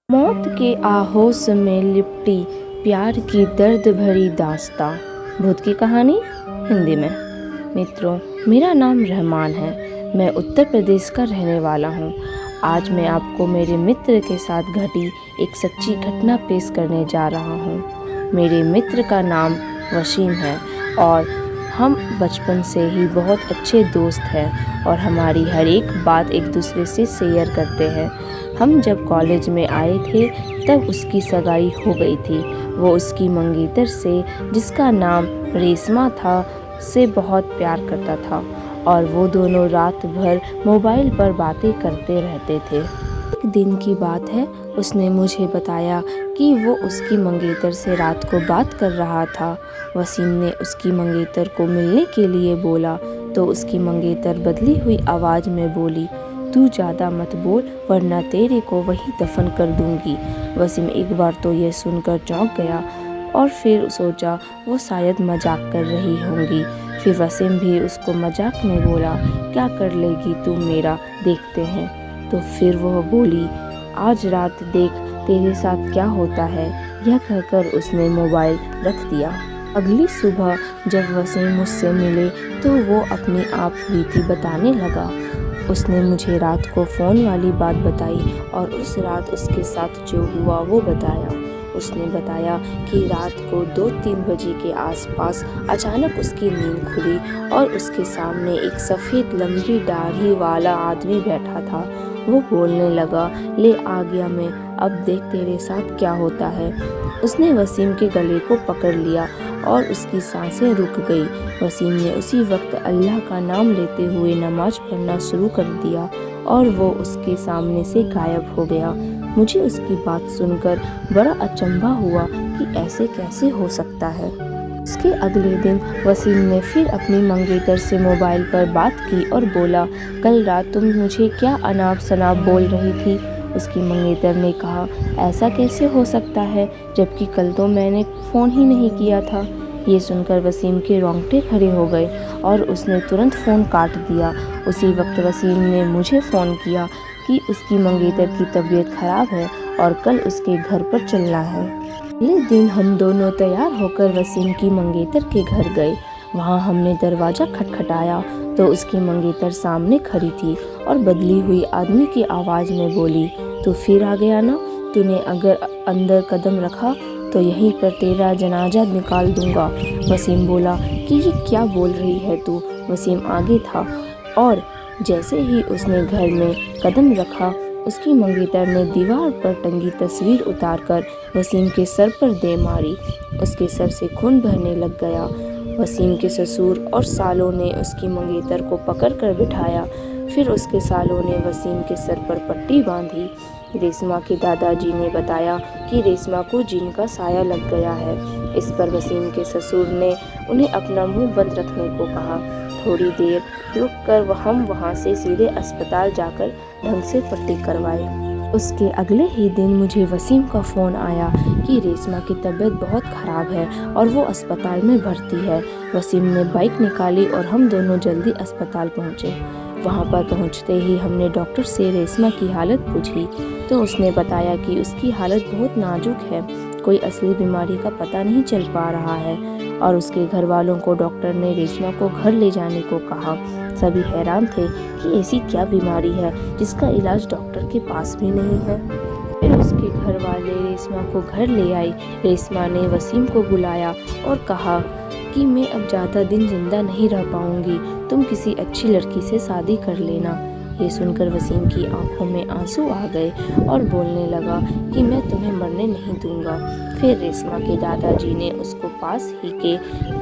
मौत के आहोस में लिपटी प्यार की दर्द भरी दास्तां। भूत की कहानी हिंदी में। मित्रों, मेरा नाम रहमान है। मैं उत्तर प्रदेश का रहने वाला हूँ। आज मैं आपको मेरे मित्र के साथ घटी एक सच्ची घटना पेश करने जा रहा हूँ। मेरे मित्र का नाम वसीम है और हम बचपन से ही बहुत अच्छे दोस्त हैं और हमारी हर एक बात एक दूसरे से शेयर करते हैं। हम जब कॉलेज में आए थे तब उसकी सगाई हो गई थी। वो उसकी मंगेतर से, जिसका नाम रेशमा था, से बहुत प्यार करता था और वो दोनों रात भर मोबाइल पर बातें करते रहते थे। एक दिन की बात है, उसने मुझे बताया कि वो उसकी मंगेतर से रात को बात कर रहा था। वसीम ने उसकी मंगेतर को मिलने के लिए बोला तो उसकी मंगेतर बदली हुई आवाज़ में बोली, तू ज़्यादा मत बोल वरना तेरे को वहीं दफन कर दूंगी। वसीम एक बार तो यह सुनकर चौंक गया और फिर सोचा वो शायद मजाक कर रही होंगी। फिर वसीम भी उसको मजाक में बोला, क्या कर लेगी तू मेरा, देखते हैं। तो फिर वह बोली, आज रात देख तेरे साथ क्या होता है। यह कहकर उसने मोबाइल रख दिया। अगली सुबह जब वसीम मुझसे मिले तो वो अपनी आप बीती बताने लगा। उसने मुझे रात को फ़ोन वाली बात बताई और उस रात उसके साथ जो हुआ वो बताया। उसने बताया कि रात को 2-3 बजे के आसपास अचानक उसकी नींद खुली और उसके सामने एक सफ़ेद लंबी दाढ़ी वाला आदमी बैठा था। वो बोलने लगा, ले आ गया मैं, अब देख तेरे साथ क्या होता है। उसने वसीम के गले को पकड़ लिया और उसकी सांसें रुक गई। वसीम ने उसी वक्त अल्लाह का नाम लेते हुए नमाज पढ़ना शुरू कर दिया और वो उसके सामने से गायब हो गया। मुझे उसकी बात सुनकर बड़ा अचंभा हुआ कि ऐसे कैसे हो सकता है। उसके अगले दिन वसीम ने फिर अपनी मंगेतर से मोबाइल पर बात की और बोला, कल रात तुम मुझे क्या अनाप शनाप बोल रही थी। उसकी मंगेतर ने कहा, ऐसा कैसे हो सकता है जबकि कल तो मैंने फ़ोन ही नहीं किया था। ये सुनकर वसीम के रोंगटे खड़े हो गए और उसने तुरंत फ़ोन काट दिया। उसी वक्त वसीम ने मुझे फ़ोन किया कि उसकी मंगेतर की तबीयत ख़राब है और कल उसके घर पर चलना है। अगले दिन हम दोनों तैयार होकर वसीम की मंगेतर के घर गए। वहाँ हमने दरवाज़ा खटखटाया तो उसकी मंगेतर सामने खड़ी थी और बदली हुई आदमी की आवाज़ में बोली, तो फिर आ गया ना, तूने अगर अंदर कदम रखा तो यहीं पर तेरा जनाजा निकाल दूंगा। वसीम बोला कि ये क्या बोल रही है तू। वसीम आगे था और जैसे ही उसने घर में कदम रखा उसकी मंगेतर ने दीवार पर टंगी तस्वीर उतारकर वसीम के सर पर दे मारी। उसके सर से खून बहने लग गया। वसीम के ससुर और सालों ने उसकी मंगेतर को पकड़कर बिठाया। फिर उसके सालों ने वसीम के सर पर पट्टी बांधी। रेशमा के दादाजी ने बताया कि रेशमा को जिन का साया लग गया है। इस पर वसीम के ससुर ने उन्हें अपना मुंह बंद रखने को कहा। थोड़ी देर रुककर हम वहां से सीधे अस्पताल जाकर ढंग से पट्टी करवाए। उसके अगले ही दिन मुझे वसीम का फ़ोन आया कि रेशमा की तबीयत बहुत ख़राब है और वो अस्पताल में भर्ती है। वसीम ने बाइक निकाली और हम दोनों जल्दी अस्पताल पहुँचे। वहाँ पर पहुँचते ही हमने डॉक्टर से रेशमा की हालत पूछी तो उसने बताया कि उसकी हालत बहुत नाजुक है, कोई असली बीमारी का पता नहीं चल पा रहा है और उसके घर वालों को डॉक्टर ने रेशमा को घर ले जाने को कहा। सभी हैरान थे कि ऐसी क्या बीमारी है जिसका इलाज डॉक्टर के पास भी नहीं है। फिर उसके घर वाले रेशमा को घर ले आई। रेशमा ने वसीम को बुलाया और कहा कि मैं अब ज़्यादा दिन जिंदा नहीं रह पाऊंगी, तुम किसी अच्छी लड़की से शादी कर लेना। ये सुनकर वसीम की आंखों में आंसू आ गए और बोलने लगा कि मैं तुम्हें मरने नहीं दूंगा। फिर रेशमा के दादाजी ने उसको पास ही के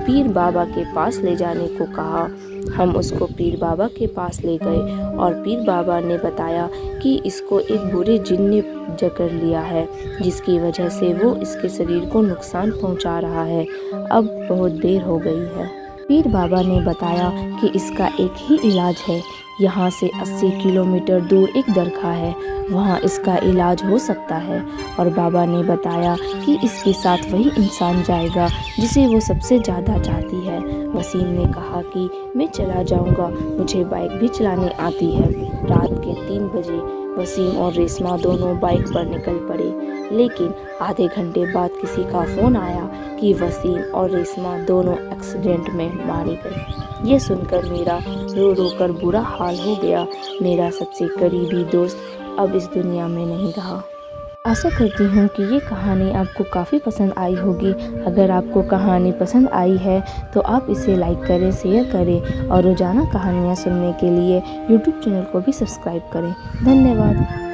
पीर बाबा के पास ले जाने को कहा। हम उसको पीर बाबा के पास ले गए और पीर बाबा ने बताया कि इसको एक बुरे जिन ने जकड़ लिया है, जिसकी वजह से वो इसके शरीर को नुकसान पहुंचा रहा है। अब बहुत देर हो गई है। पीर बाबा ने बताया कि इसका एक ही इलाज है, यहाँ से 80 किलोमीटर दूर एक दरगाह है, वहाँ इसका इलाज हो सकता है। और बाबा ने बताया कि इसके साथ वही इंसान जाएगा जिसे वो सबसे ज़्यादा चाहती है। वसीम ने कहा कि मैं चला जाऊँगा, मुझे बाइक भी चलाने आती है। रात के 3 बजे वसीम और रेशमा दोनों बाइक पर निकल पड़े, लेकिन आधे घंटे बाद किसी का फ़ोन आया कि वसीम और रेशमा दोनों एक्सीडेंट में मारे गए। ये सुनकर मेरा रो रो कर बुरा हाल हो गया। मेरा सबसे करीबी दोस्त अब इस दुनिया में नहीं रहा। आशा करती हूँ कि ये कहानी आपको काफ़ी पसंद आई होगी। अगर आपको कहानी पसंद आई है तो आप इसे लाइक करें, शेयर करें और रोज़ाना कहानियाँ सुनने के लिए YouTube चैनल को भी सब्सक्राइब करें। धन्यवाद।